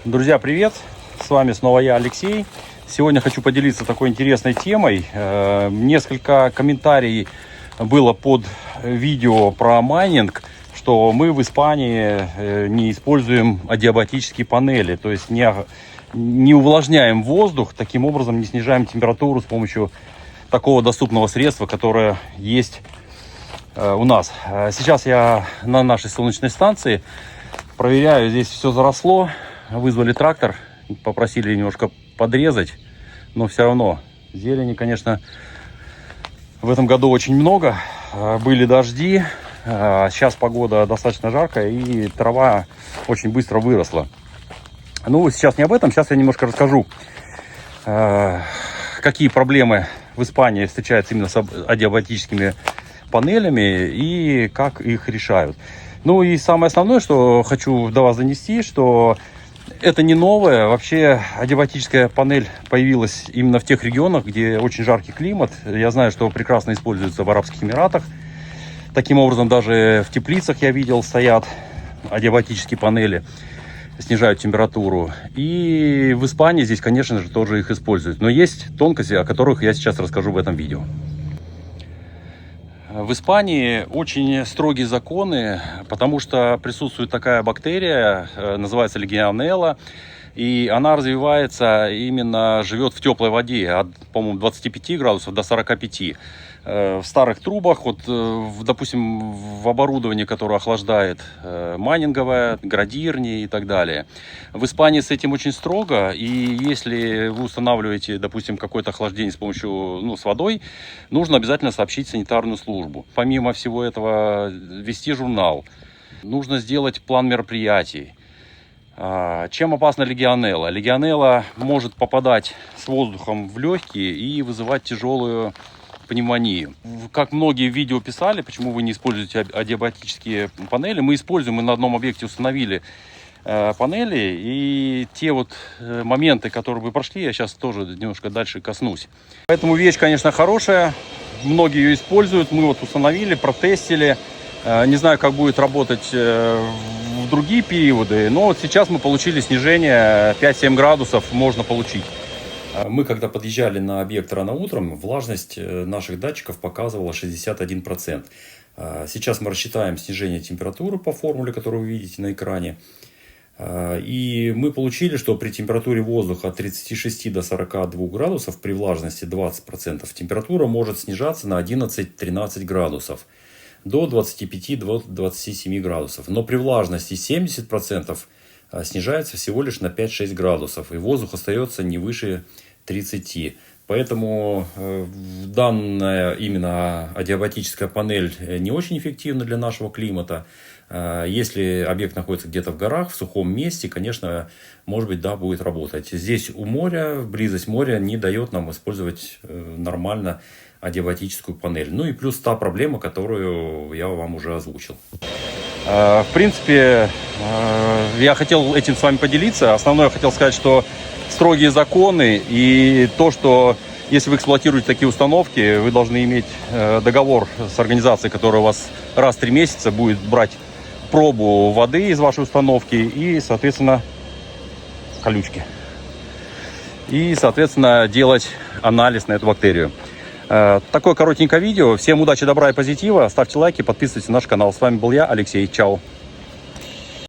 Друзья, привет! С вами снова я, Алексей. Сегодня хочу поделиться такой интересной темой. Несколько комментариев было под видео про майнинг, что мы в Испании не используем адиабатические панели, то есть не увлажняем воздух, таким образом не снижаем температуру с помощью такого доступного средства, которое есть у нас. Сейчас я на нашей солнечной станции проверяю, здесь все заросло. Вызвали трактор, попросили немножко подрезать, но все равно зелени, конечно, в этом году очень много. Были дожди, сейчас погода достаточно жаркая и трава очень быстро выросла. Ну, сейчас не об этом, сейчас я немножко расскажу, какие проблемы в Испании встречаются именно с адиабатическими панелями и как их решают. Ну и самое основное, что хочу до вас донести, что это не новое. Вообще адиабатическая панель появилась именно в тех регионах, где очень жаркий климат. Я знаю, что прекрасно используется в Арабских Эмиратах. Таким образом, даже в теплицах я видел, стоят адиабатические панели, снижают температуру. И в Испании здесь, конечно же, тоже их используют. Но есть тонкости, о которых я сейчас расскажу в этом видео. В Испании очень строгие законы, потому что присутствует такая бактерия, называется легионелла, и она развивается, именно живет в теплой воде от, по-моему, 25 градусов до 45. В старых трубах, вот, допустим, в оборудовании, которое охлаждает майнинговое, градирни и так далее. В Испании с этим очень строго, и если вы устанавливаете, допустим, какое-то охлаждение с помощью, с водой, нужно обязательно сообщить в санитарную службу. Помимо всего этого, вести журнал. Нужно сделать план мероприятий. Чем опасна легионелла? Легионелла может попадать с воздухом в легкие и вызывать тяжелую пневмонию. Как многие видео писали, почему вы не используете адиабатические панели, мы используем, мы на одном объекте установили панели, и те вот моменты, которые вы прошли, я сейчас тоже немножко дальше коснусь. Поэтому вещь, конечно, хорошая, многие ее используют, мы вот установили, протестили, не знаю, как будет работать в другие периоды, но вот сейчас мы получили снижение 5-7 градусов, можно получить. Мы, когда подъезжали на объект рано утром, влажность наших датчиков показывала 61%. Сейчас мы рассчитаем снижение температуры по формуле, которую вы видите на экране. И мы получили, что при температуре воздуха от 36 до 42 градусов, при влажности 20%, температура может снижаться на 11-13 градусов, до 25-27 градусов. Но при влажности 70% снижается всего лишь на 5-6 градусов, и воздух остается не выше 30. Поэтому данная именно адиабатическая панель не очень эффективна для нашего климата. Если объект находится где-то в горах, в сухом месте, конечно, может быть, да, будет работать. Здесь у моря, близость моря не дает нам использовать нормально адиабатическую панель. Ну и плюс та проблема, которую я вам уже озвучил. В принципе, я хотел этим с вами поделиться. Основное я хотел сказать, что строгие законы и то, что если вы эксплуатируете такие установки, вы должны иметь договор с организацией, которая у вас раз в 3 месяца будет брать пробу воды из вашей установки и, соответственно, колючки. И, соответственно, делать анализ на эту бактерию. Такое коротенькое видео. Всем удачи, добра и позитива. Ставьте лайки, подписывайтесь на наш канал. С вами был я, Алексей. Чао.